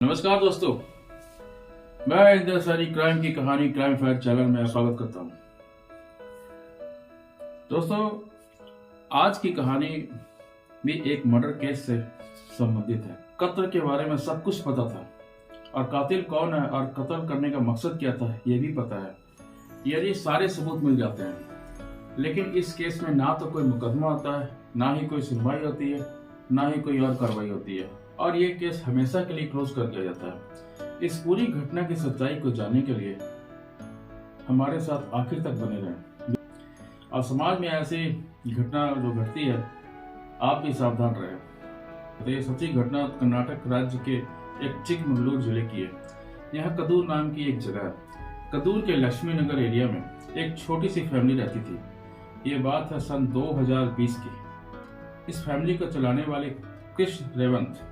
नमस्कार दोस्तों, मैं इंदर सारी क्राइम की कहानी क्राइम फाइल चैनल में स्वागत करता हूं। दोस्तों, आज की कहानी भी एक मर्डर केस से संबंधित है। कत्ल के बारे में सब कुछ पता था और कातिल कौन है और कत्ल करने का मकसद क्या था यह भी पता है। यदि सारे सबूत मिल जाते हैं, लेकिन इस केस में ना तो कोई मुकदमा होता है, ना ही कोई सुनवाई होती है, ना ही कोई और कार्रवाई होती है और ये केस हमेशा के लिए क्लोज कर दिया जाता है। इस पूरी घटना की सच्चाई को जानने के लिए हमारे साथ आखिर तक बने रहें और समाज में ऐसी घटना जो घटती है, आप भी सावधान रहें। तो ये सच्ची घटना कर्नाटक राज्य के एक चिकमगलूर जिले की है। यहाँ कदूर नाम की एक जगह है। कदूर के लक्ष्मी नगर एरिया में एक छोटी सी फैमिली रहती थी। ये बात है सन 2020 की। इस फैमिली को चलाने वाले कृष्ण रेवंत,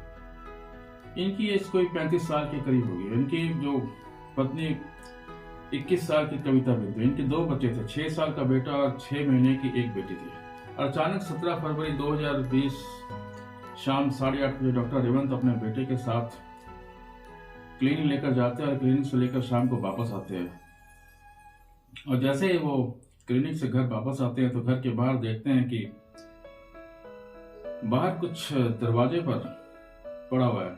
इनकी एज कोई 35 साल के करीब होगी। इनकी जो पत्नी 21 साल की कविता बिंदु। इनके 2 बच्चे थे, 6 साल का बेटा और 6 महीने की एक बेटी थी। और अचानक 17 फरवरी 2020 शाम 8:30 बजे डॉक्टर रेवंत अपने बेटे के साथ क्लिनिक लेकर जाते हैं और क्लिनिक से लेकर शाम को वापस आते हैं। और जैसे ही वो क्लिनिक से घर वापस आते हैं तो घर के बाहर देखते हैं कि बाहर कुछ दरवाजे पर पड़ा हुआ है।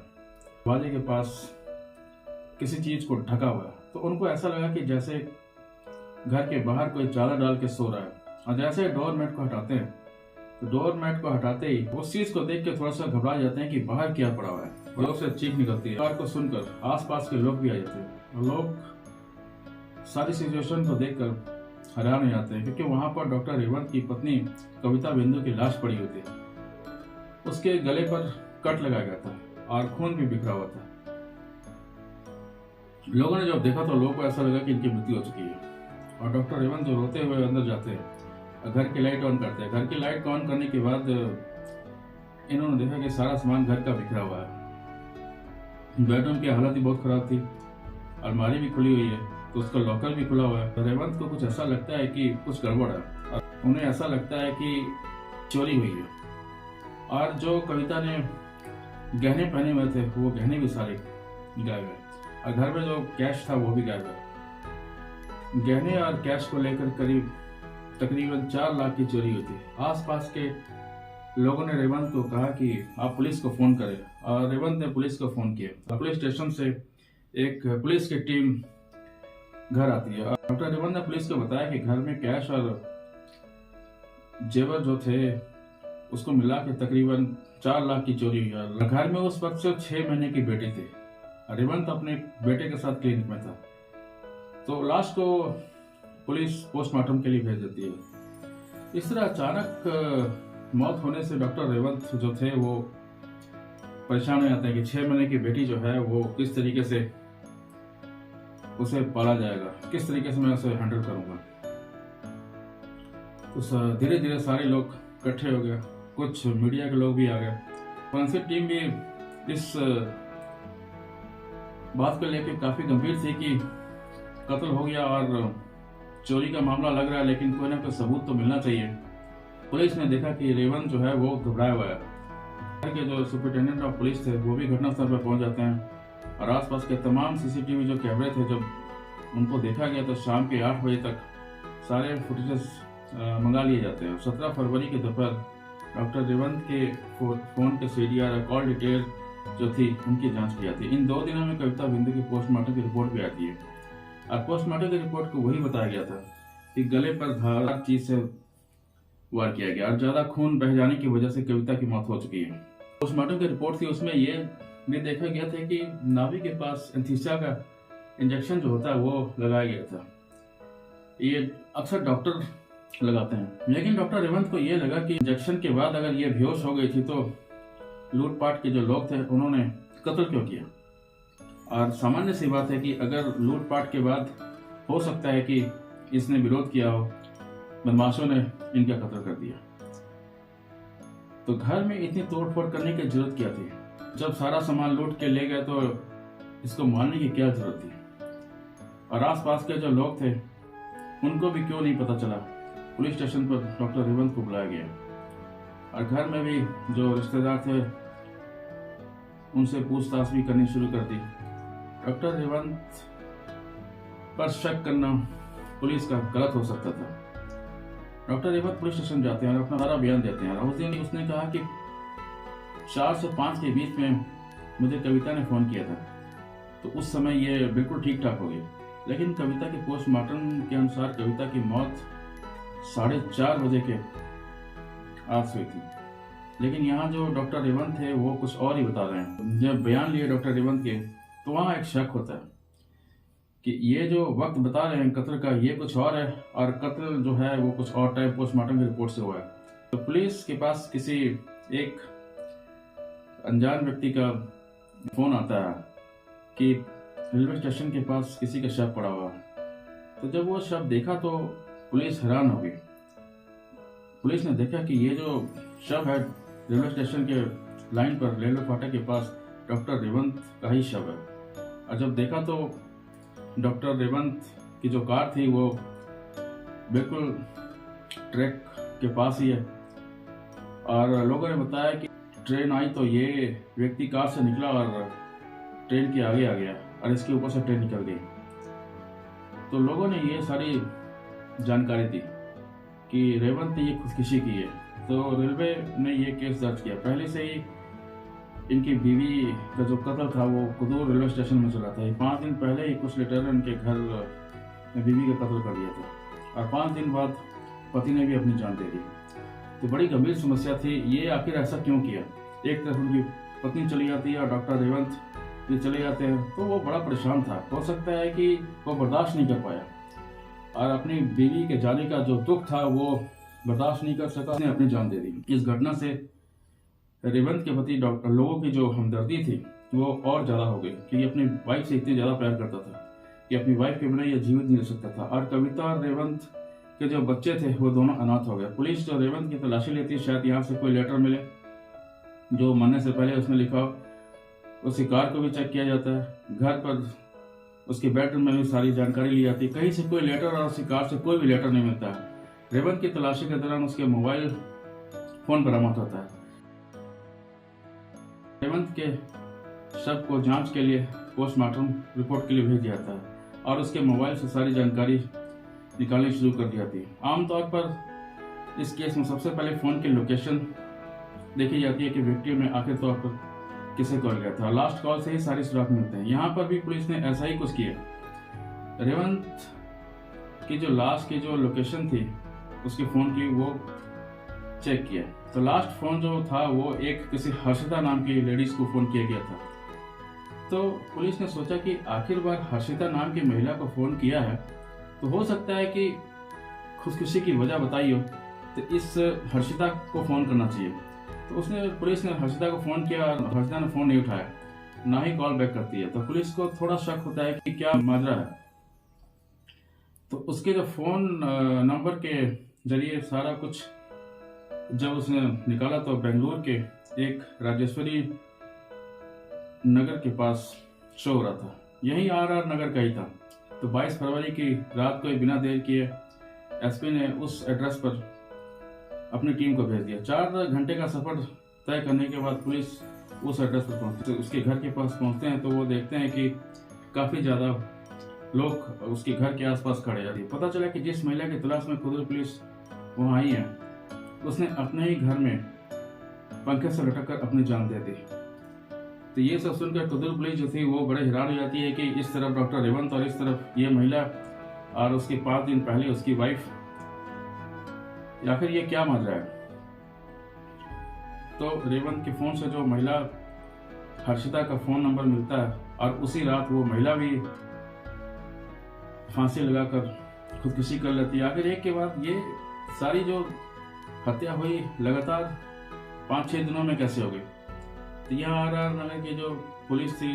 दरवाजे के पास किसी चीज को ढका हुआ है। तो उनको ऐसा लगा कि जैसे घर के बाहर कोई चादर डाल के सो रहा है। और जैसे डोरमेट को हटाते हैं तो डोरमेट को हटाते ही उस चीज को देख के थोड़ा सा घबरा जाते हैं कि बाहर क्या पड़ा हुआ है। लोग से चीख निकलती है। कार को सुनकर आसपास के लोग भी आ जाते हैं और लोग सारी सिचुएशन को देखकर हैरान हो जाते हैं, क्योंकि वहां पर डॉक्टर रेवंत की पत्नी कविता बिंदु की लाश पड़ी होती है। उसके गले पर कट लगाया गया था और खून भी बिखरा हुआ था। लोगों ने जब देखा तो लोगों को ऐसा लगा कि इनकी मृत्यु हो चुकी है। और डॉक्टर रेवंत जो रोते हुए अंदर जाते हैं और घर की लाइट ऑन करते हैं। घर की लाइट ऑन करने के बाद इन्होंने देखा कि सारा सामान घर का बिखरा हुआ है। बेडरूम की हालत भी बहुत खराब थी। अलमारी भी खुली हुई है, तो उसका लॉकर भी खुला हुआ है। रेवंत को कुछ ऐसा लगता है कि कुछ गड़बड़ है और उन्हें ऐसा लगता है कि चोरी हुई है। और जो कविता ने गहने पहने हुए थे वो गहने भी सारे गायब है और घर में जो कैश था वो भी गायब है। गहने और कैश को लेकर तकरीबन 4 लाख की चोरी हुई थी। आसपास के लोगों ने रेवंत को कहा कि आप पुलिस को फोन करें और रेवंत ने पुलिस को फोन किया। पुलिस स्टेशन से एक पुलिस की टीम घर आती है। डॉक्टर रेवंत ने पुलिस को बताया कि घर में कैश और जेवर जो थे उसको मिला के तकरीबन 4 लाख की चोरी हुई है। घर में उस वक्त सिर्फ 6 महीने की बेटी थी। रेवंत अपने बेटे के साथ क्लिनिक में था। तो लाश को पुलिस पोस्टमार्टम के लिए भेज देती है। इस तरह अचानक मौत होने से डॉक्टर रेवंत जो थे वो परेशान हो जाते हैं कि 6 महीने की बेटी जो है वो किस तरीके से उसे पाला जाएगा, किस तरीके से मैं उसे हैंडल करूंगा। तो धीरे धीरे सारे लोग इकट्ठे हो गए। कुछ मीडिया के लोग भी आ गए। फोरेंसिक टीम भी इस बात को लेकर काफी गंभीर थी कि कत्ल हो गया और चोरी का मामला लग रहा है, लेकिन कोई ना कोई सबूत तो मिलना चाहिए। पुलिस ने देखा कि रेवंत जो है वो घबराया हुआ है। के जो सुपरिटेंडेंट ऑफ पुलिस थे वो भी घटनास्थल पर पहुंच जाते हैं और आसपास के तमाम सीसीटीवी जो कैमरे थे, जब उनको देखा गया तो शाम के 8 बजे तक सारे फुटेजेस मंगा लिए जाते हैं। 17 फरवरी के दोपहर डॉक्टर रेवंत के फोन के सीडीआर और कॉल डिटेल जो थी उनकी जांच की जाती है। इन 2 दिनों में कविता बिंदु की पोस्टमार्टम की रिपोर्ट भी आती है और पोस्टमार्टम की रिपोर्ट को वही बताया गया था कि गले पर धारदार चीज से वार किया गया और ज्यादा खून बह जाने की वजह से कविता की मौत हो चुकी है। पोस्टमार्टम की रिपोर्ट थी, उसमें ये भी देखा गया था कि नाभि के पास एंथीसिया का इंजेक्शन जो होता है वो लगाया गया था। ये अक्सर डॉक्टर लगाते हैं, लेकिन डॉक्टर रेवंत को यह लगा कि इंजेक्शन के बाद अगर ये बेहोश हो गई थी तो लूटपाट के जो लोग थे उन्होंने कत्ल क्यों किया। और सामान्य सी बात है कि अगर लूटपाट के बाद हो सकता है कि इसने विरोध किया हो, बदमाशों ने इनका कत्ल कर दिया। तो घर में इतनी तोड़फोड़ करने की जरूरत क्या थी? जब सारा सामान लूट के ले गए तो इसको मारने की क्या जरूरत थी? और आसपास के जो लोग थे उनको भी क्यों नहीं पता चला? पुलिस स्टेशन पर डॉक्टर रेवंत को बुलाया गया और घर में भी जो रिश्तेदार थे उनसे पूछताछ भी करनी शुरू कर दी। डॉक्टर रेवंत पर शक करना पुलिस का गलत हो सकता था। डॉक्टर रेवंत पुलिस स्टेशन जाते हैं और अपना सारा बयान देते हैं। उस दिन उसने कहा कि 4 से 5 के बीच में मुझे कविता ने फ़ोन किया था, तो उस समय ये बिल्कुल ठीक ठाक हो गई। लेकिन कविता के पोस्टमार्टम के अनुसार कविता की मौत 4:30 बजे के आस हुई थी। लेकिन यहाँ जो डॉक्टर रेवंत थे वो कुछ और ही बता रहे हैं। जब बयान लिए डॉक्टर रेवंत के, तो वहाँ एक शक होता है कि ये जो वक्त बता रहे हैं कत्ल का, ये कुछ और है और कत्ल जो है वो कुछ और टाइप पोस्टमार्टम की रिपोर्ट से हुआ है। तो पुलिस के पास किसी एक अनजान व्यक्ति का फोन आता है कि रेलवे स्टेशन के पास किसी का शव पड़ा हुआ। तो जब वो शव देखा तो पुलिस हैरान हो गई। पुलिस ने देखा कि ये जो शव है रेलवे स्टेशन के लाइन पर रेलवे फाटक के पास डॉक्टर रेवंत का ही शव है। और जब देखा तो डॉक्टर रेवंत की जो कार थी वो बिल्कुल ट्रैक के पास ही है। और लोगों ने बताया कि ट्रेन आई तो ये व्यक्ति कार से निकला और ट्रेन के आगे आ गया और इसके ऊपर से ट्रेन निकल गई। तो लोगों ने ये सारी जानकारी दी कि रेवंत ने ये खुदकुशी की है। तो रेलवे ने ये केस दर्ज किया। पहले से ही इनकी बीवी का जो कत्ल था वो कुदूर रेलवे स्टेशन में चला था। 5 दिन पहले ही कुछ लेटर उनके घर में बीवी का कत्ल कर दिया था और 5 दिन बाद पति ने भी अपनी जान दे दी। तो बड़ी गंभीर समस्या थी, ये आखिर ऐसा क्यों किया। एक तरफ उनकी पत्नी चली जाती है और डॉक्टर रेवंत भी चले जाते हैं, तो वो बड़ा परेशान था। हो सकता है कि वो बर्दाश्त नहीं कर पाया और अपनी बीवी के जाने का जो दुख था वो बर्दाश्त नहीं कर सका, उसने अपनी जान दे दी। इस घटना से रेवंत के प्रति डॉक्टर लोगों की जो हमदर्दी थी वो और ज़्यादा हो गई कि अपनी वाइफ से इतने ज़्यादा प्यार करता था कि अपनी वाइफ के बिना यह जीवित नहीं रह सकता था। और कविता और रेवंत के जो बच्चे थे वो दोनों अनाथ हो गए। पुलिस जो रेवंत की तलाशी लेती है, शायद यहाँ से कोई लेटर मिले जो मरने से पहले उसने लिखा हो। उसकी कार को भी चेक किया जाता है, घर पर उसके बेडरूम में भी सारी जानकारी ली जाती है। कहीं से कोई लेटर और उसकी कार से कोई भी लेटर नहीं मिलता है। रेवंत की तलाशी के दौरान उसके मोबाइल फोन बरामद होता है। रेवंत के शव को जांच के लिए पोस्टमार्टम रिपोर्ट के लिए भेज दिया जाता है और उसके मोबाइल से सारी जानकारी निकालनी शुरू कर दी जाती है। आमतौर पर इस केस में सबसे पहले फ़ोन की लोकेशन देखी जाती है कि विक्टिम ने आखिर तौर पर किसे कॉल किया था। लास्ट कॉल से ही सारी सुराग मिलते हैं। यहाँ पर भी पुलिस ने ऐसा ही कुछ किया। रेवंत की जो लास्ट की जो लोकेशन थी उसके फ़ोन की वो चेक किया। तो लास्ट फ़ोन जो था वो एक किसी हर्षिता नाम की लेडीज को फ़ोन किया गया था। तो पुलिस ने सोचा कि आखिर बार हर्षिता नाम की महिला को फ़ोन किया है तो हो सकता है कि खुदकुशी की वजह बताई हो, तो इस हर्षिता को फ़ोन करना चाहिए। तो पुलिस ने हर्षिता को फ़ोन किया और हर्षिता ने फ़ोन नहीं उठाया, ना ही कॉल बैक करती है। तो पुलिस को थोड़ा शक होता है कि क्या माजरा है। तो उसके जो फ़ोन नंबर के जरिए सारा कुछ जब उसने निकाला तो बेंगलुरु के एक राजेश्वरी नगर के पास शो हो रहा था, यही RR नगर का ही था। तो 22 फरवरी की रात को बिना देर किए एसपी ने उस एड्रेस पर अपनी टीम को भेज दिया। 4 घंटे का सफर तय करने के बाद पुलिस उस एड्रेस पर पहुंचती है। उसके घर के पास पहुंचते हैं तो वो देखते हैं कि काफ़ी ज़्यादा लोग उसके घर के आसपास खड़े हैं। पता चला कि जिस महिला की तलाश में खुद पुलिस वहाँ आई है उसने अपने ही घर में पंखे से लटक कर अपनी जान दे दी। तो ये सब सुनकर कुदूर पुलिस जो थी वो बड़े हैरान हो जाती है कि इस तरफ डॉक्टर रेवंत और इस तरफ ये महिला और उसके 5 दिन पहले उसकी वाइफ, आखिर ये क्या माजरा है। तो रेवंत के फोन से जो महिला हर्षिता का फोन नंबर मिलता है और उसी रात वो महिला भी फांसी लगाकर खुदकुशी कर लेती है। आखिर एक के बाद ये सारी जो हत्या हुई लगातार 5-6 दिनों में कैसे हो गई। तो यहाँ RR नगर की जो पुलिस थी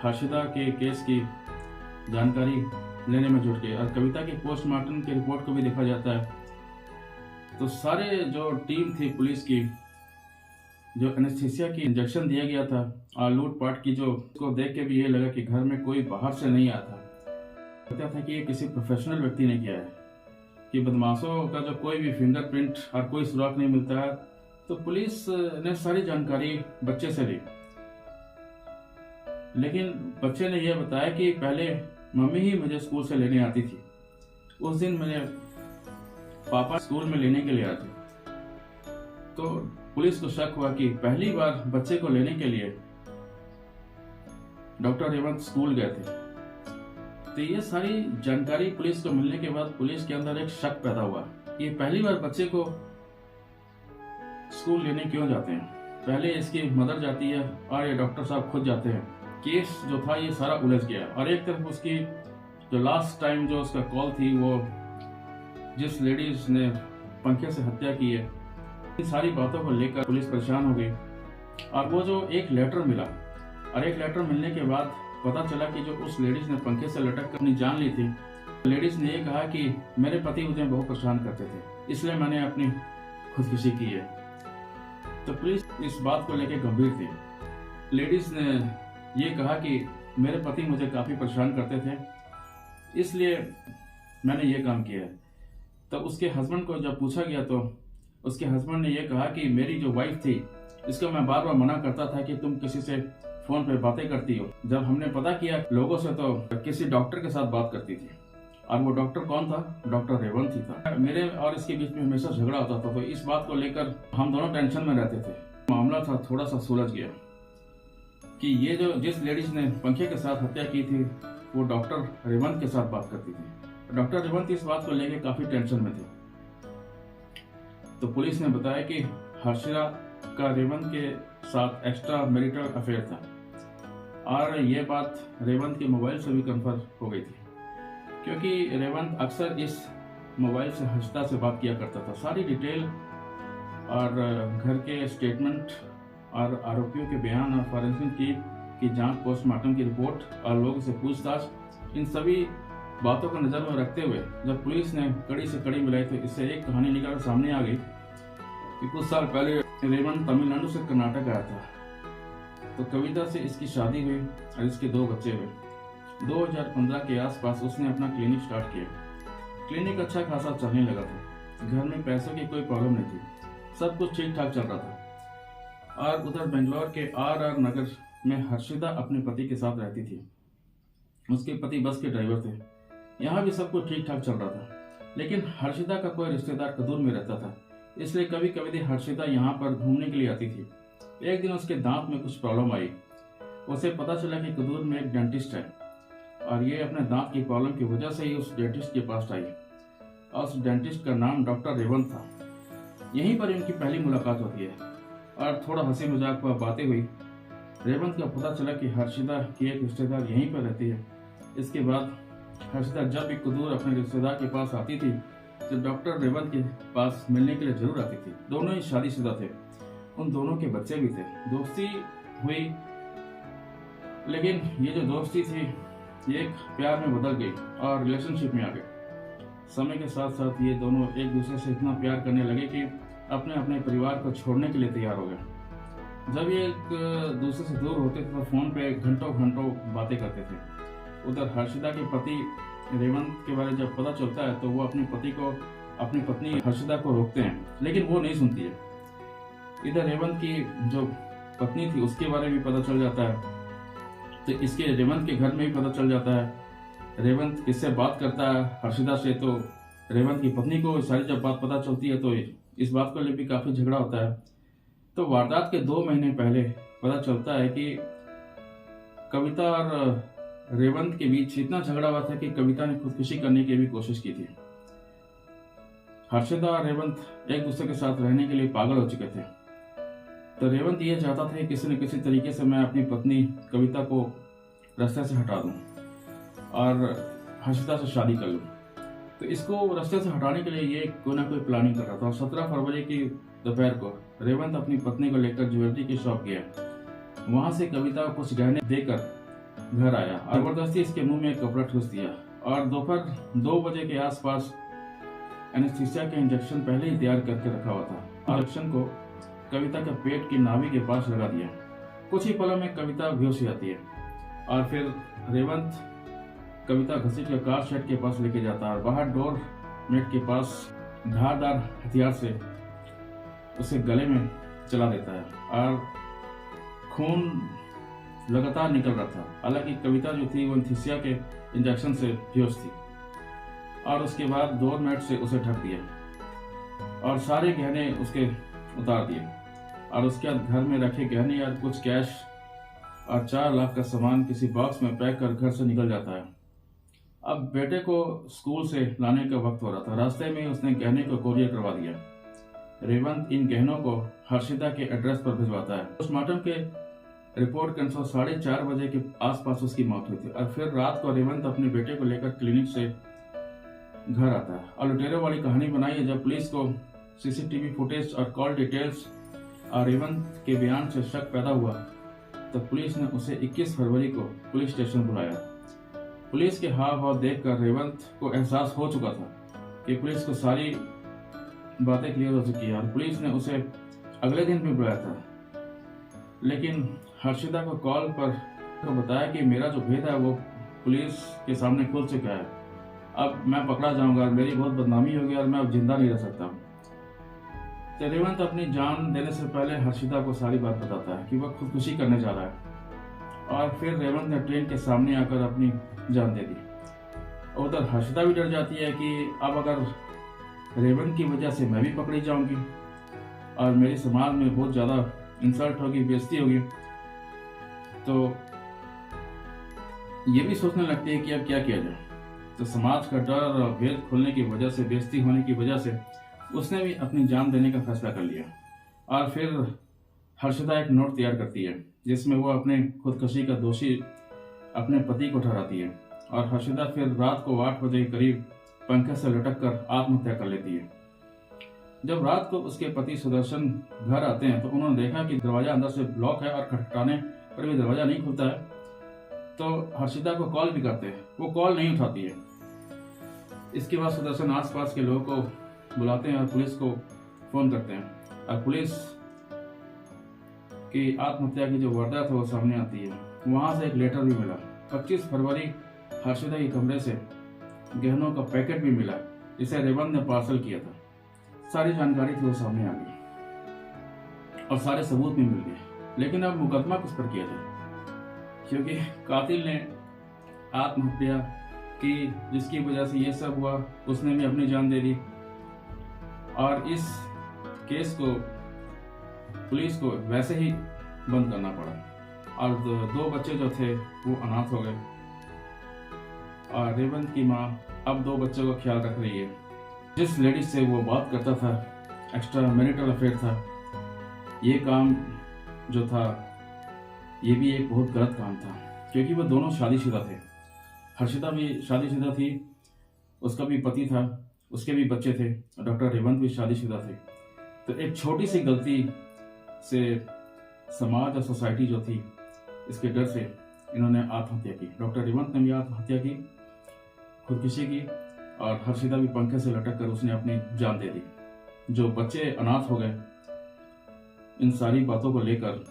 हर्षिता के केस की जानकारी लेने में जुट गई और कविता की पोस्टमार्टम की रिपोर्ट को भी देखा जाता है। तो सारे जो टीम थी पुलिस की, जो एनेस्थीसिया की इंजेक्शन दिया गया था और लूटपाट की जो को देख के भी ये लगा कि घर में कोई बाहर से नहीं आया था। लगता था कि ये किसी प्रोफेशनल व्यक्ति ने किया है कि बदमाशों का जो कोई भी फिंगरप्रिंट और कोई सुराग नहीं मिलता है। तो पुलिस ने सारी जानकारी बच्चे से ली लेकिन बच्चे ने यह बताया कि पहले मम्मी ही मुझे स्कूल से लेने आती थी। उस दिन मेरे पापा स्कूल में लेने के लिए आए थे। तो पुलिस को शक हुआ कि पहली बार बच्चे को लेने के लिए डॉक्टर रेवंत स्कूल गए थे। तो ये सारी जानकारी पुलिस को मिलने के बाद पुलिस के अंदर एक शक पैदा हुआ कि पहली बार बच्चे को स्कूल लेने क्यों जाते हैं। पहले इसकी मदर जाती है और ये डॉक्टर साहब खुद जाते हैं। केस जो था ये सारा उलझ गया। और एक तरफ उसकी जो लास्ट टाइम जो उसका कॉल थी, वो जिस लेडीज ने पंखे से हत्या की है, इन सारी बातों को लेकर पुलिस परेशान हो गई। और वो जो एक लेटर मिला, और एक लेटर मिलने के बाद पता चला कि जो उस लेडीज ने पंखे से लटक कर अपनी जान ली थी, लेडीज ने ये कहा कि मेरे पति मुझे बहुत परेशान करते थे, इसलिए मैंने अपनी खुदकुशी की है। तो पुलिस इस बात को लेकर गंभीर थी। लेडीज ने ये कहा कि मेरे पति मुझे काफी परेशान करते थे, इसलिए मैंने ये काम किया है। तो उसके हस्बैंड को जब पूछा गया तो उसके हस्बैंड ने यह कहा कि मेरी जो वाइफ थी, इसको मैं बार बार मना करता था कि तुम किसी से फोन पे बातें करती हो। जब हमने पता किया लोगों से तो किसी डॉक्टर के साथ बात करती थी, और वो डॉक्टर कौन था? डॉक्टर रेवंत ही था। मेरे और इसके बीच में हमेशा झगड़ा होता था, तो इस बात को लेकर हम दोनों टेंशन में रहते थे। मामला था थोड़ा सा सुलझ गया कि ये जो जिस लेडीज ने पंखे के साथ हत्या की थी, वो डॉक्टर रेवंत के साथ बात करती थी। डॉक्टर रेवंत इस बात को लेकर काफी टेंशन में थे। तो पुलिस ने बताया कि हर्षिता का रेवंत के साथ एक्स्ट्रा मैरिटल अफेयर था, और ये बात रेवंत के मोबाइल से भी कंफर्म हो गई थी, क्योंकि रेवंत अक्सर इस मोबाइल से हर्षिता से बात किया करता था। सारी डिटेल और घर के स्टेटमेंट और आरोपियों के बयान और फॉरेंसिक टीम की जांच, पोस्टमार्टम की रिपोर्ट और लोगों से पूछताछ, इन सभी बातों को नजर में रखते हुए जब पुलिस ने कड़ी से कड़ी मिलाई तो इससे एक कहानी निकल सामने आ गई कि कुछ साल पहले रेवंत तमिलनाडु से कर्नाटक आया था। तो कविता से इसकी शादी हुई और इसके 2 बच्चे हुए। 2015 के आसपास उसने अपना क्लिनिक स्टार्ट किया। क्लिनिक अच्छा खासा चलने लगा था, घर में पैसों की कोई प्रॉब्लम नहीं थी, सब कुछ ठीक ठाक चल रहा था। और उधर बेंगलोर के आर नगर में हर्षिता अपने पति के साथ रहती थी। उसके पति बस के ड्राइवर थे। यहाँ भी सब कुछ ठीक ठाक चल रहा था, लेकिन हर्षिता का कोई रिश्तेदार कदूर में रहता था, इसलिए कभी कभी हर्षिता यहाँ पर घूमने के लिए आती थी। एक दिन उसके दांत में कुछ प्रॉब्लम आई। उसे पता चला कि कदूर में एक डेंटिस्ट है, और ये अपने दांत की प्रॉब्लम की वजह से ही उस डेंटिस्ट के पास आई। और उस डेंटिस्ट का नाम डॉक्टर रेवंत था। यहीं पर इनकी पहली मुलाकात होती है और थोड़ा हंसी मजाक पर बातें हुई। रेवंत का पता चला कि हर्षिता की एक रिश्तेदार यहीं पर रहती है। इसके बाद हर्षिता जब भी कदूर अपने रिश्तेदार के पास आती थी तो डॉक्टर रेवंत के पास मिलने के लिए जरूर आती थी। दोनों ही शादीशुदा थे, उन दोनों के बच्चे भी थे। दोस्ती हुई, लेकिन ये जो दोस्ती थी ये एक प्यार में बदल गई और रिलेशनशिप में आ गई। समय के साथ साथ ये दोनों एक दूसरे से इतना प्यार करने लगे कि अपने अपने परिवार को छोड़ने के लिए तैयार हो गए। जब ये एक दूसरे से दूर होते थे तो फोन पे घंटों घंटों बातें करते थे। उधर हर्षिता के पति रेवंत के बारे में जब पता चलता है तो वो अपनी पत्नी हर्षिता को रोकते हैं, लेकिन वो नहीं सुनती है। इधर रेवंत की जो पत्नी थी उसके बारे में पता चल जाता है, तो इसके रेवंत के घर में भी पता चल जाता है। रेवंत किससे बात करता है हर्षिता से, तो रेवंत की पत्नी को सारी जब बात पता चलती है तो इस बात को लेकर भी काफी झगड़ा होता है। तो वारदात के 2 महीने पहले पता चलता है कि कविता और रेवंत के बीच इतना झगड़ा हुआ था कि कविता ने खुदकुशी करने की भी कोशिश की थी। हर्षिता और रेवंत एक दूसरे के साथ रहने के लिए पागल हो चुके थे। तो रेवंत ये चाहता था कि किसी न किसी तरीके से मैं अपनी पत्नी कविता को रास्ते से हटा दूं और हर्षिता से शादी कर लूं। तो इसको रास्ते से हटाने के लिए ये कोई ना कोई प्लानिंग कर रहा था। और 17 फरवरी की दोपहर को रेवंत अपनी पत्नी को लेकर ज्वेलरी की शॉप गया। वहां से कविता को कुछ गहने देकर घर आया और जबरदस्ती इसके मुंह में कपड़ा ठूस दिया। और दोपहर 2 बजे के आसपास एनेस्थीसिया के इंजेक्शन पहले ही तैयार करके रखा हुआ था। इंजेक्शन को कविता के पेट की नाभि के पास लगा दिया। कुछ ही पलों में कविता बेहोश हो जाती है और फिर रेवंत कविता घसीट कर कार शेड के पास लेके जाता है और बाहर डोर मेट के पास धारदार हथियार से उसे गले में चला देता है और खून लगातार निकल रहा था। हालांकि कविता जो थी वो एंथीसिया के इंजेक्शन से बेहोश थी और उसके बाद डोरमैट से उसे ढक दिया और सारे गहने उसके उतार दिए और उसके बाद घर में रखे गहने और कुछ कैश और 4 लाख का सामान किसी बॉक्स में पैक कर घर से निकल जाता है। अब बेटे को स्कूल से लाने का वक्त हो रहा था। रास्ते में उसने गहने को कोरियर करवा दिया। रेवंत इन गहनों को हर्षिता के एड्रेस पर भिजवाता है। पोस्टमार्टम के रिपोर्ट के अनुसार 4:30 बजे के आसपास उसकी मौत हुई थी और फिर रात को रेवंत अपने बेटे को लेकर क्लिनिक से घर आता है और लुटेरों वाली कहानी बनाई है। जब पुलिस को सीसीटीवी फुटेज और कॉल डिटेल्स और रेवंत के बयान से शक पैदा हुआ तो पुलिस ने उसे 21 फरवरी को पुलिस स्टेशन बुलाया। पुलिस के हाव भाव देखकर रेवंत को एहसास हो चुका था कि पुलिस को सारी बातें क्लियर हो चुकी है और पुलिस ने उसे अगले दिन भी बुलाया था। लेकिन हर्षिता को कॉल पर बताया कि मेरा जो भेद है वो पुलिस के सामने खुल चुका है, अब मैं पकड़ा जाऊंगा और मेरी बहुत बदनामी होगी और मैं अब जिंदा नहीं रह सकता। तो रेवंत अपनी जान देने से पहले हर्षिता को सारी बात बताता है कि वह खुदकुशी करने जा रहा है और फिर रेवंत ने ट्रेन के सामने आकर अपनी जान दे दी। उधर हर्षिता भी डर जाती है कि अब अगर रेवंत की वजह से मैं भी पकड़ी जाऊंगी और मेरी समाज में बहुत ज्यादा इंसल्ट होगी, बेइज्जती होगी। तो ये भी सोचने लगती है कि अब क्या किया जाए। तो समाज का डर और भेद खुलने की वजह से, बेइज्जती होने की वजह से उसने भी अपनी जान देने का फैसला कर लिया। और फिर हर्षिता एक नोट तैयार करती है जिसमें वो अपने खुदकुशी का दोषी अपने पति को ठहराती है और हर्षिता फिर रात को 8 बजे के करीब पंखे से लटक कर आत्महत्या कर लेती है। जब रात को उसके पति सुदर्शन घर आते हैं तो उन्होंने देखा कि दरवाजा अंदर से ब्लॉक है और खटखटाने पर भी दरवाजा नहीं खुलता है। तो हर्षिता को कॉल भी करते हैं, वो कॉल नहीं उठाती है। इसके बाद सुदर्शन आसपास के लोगों को बुलाते हैं और पुलिस को फोन करते हैं और पुलिस की आत्महत्या की जो वारदात है वो सामने आती है। वहां से एक लेटर भी मिला। 25 फरवरी हर्षिता के कमरे से गहनों का पैकेट भी मिला जिसे रेवंत ने पार्सल किया था। सारी जानकारी थी वो सामने आ गई और सारे सबूत भी मिल गए। लेकिन अब मुकदमा किस पर किया जाए, क्योंकि कातिल ने आत्महत्या की जिसकी वजह से ये सब हुआ, उसने भी अपनी जान दे दी और इस केस को पुलिस को वैसे ही बंद करना पड़ा और 2 बच्चे जो थे वो अनाथ हो गए और रेवंत की माँ अब 2 बच्चों का ख्याल रख रही है। जिस लेडीज से वो बात करता था, एक्स्ट्रा मैरिटल अफेयर था, ये काम जो था ये भी एक बहुत गलत काम था क्योंकि वो दोनों शादीशुदा थे। हर्षिता भी शादीशुदा थी, उसका भी पति था, उसके भी बच्चे थे और डॉक्टर रेवंत भी शादीशुदा थे। तो एक छोटी सी गलती से समाज और सोसाइटी जो थी इसके डर से इन्होंने आत्महत्या की। डॉक्टर रेवंत ने भी आत्महत्या की, खुदकुशी की और हर्षिता भी पंखे से लटक कर उसने अपनी जान दे दी। जो बच्चे अनाथ हो गए, इन सारी बातों को लेकर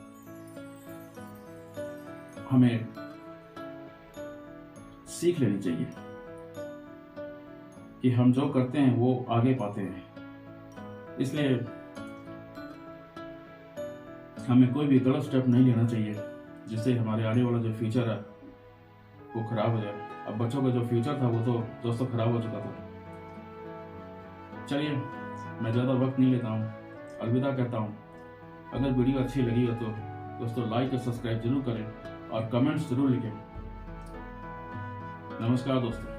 हमें सीख लेनी चाहिए कि हम जो करते हैं वो आगे पाते हैं। इसलिए हमें कोई भी गलत स्टेप नहीं लेना चाहिए जिससे हमारे आने वाला जो फ्यूचर है वो खराब हो जाए। अब बच्चों का जो फ्यूचर था वो तो दोस्तों खराब हो चुका था। चलिए, मैं ज़्यादा वक्त नहीं लेता हूँ, अलविदा कहता हूँ। अगर वीडियो अच्छी लगी हो तो दोस्तों लाइक और सब्सक्राइब जरूर करें और कमेंट्स जरूर लिखें। नमस्कार दोस्तों।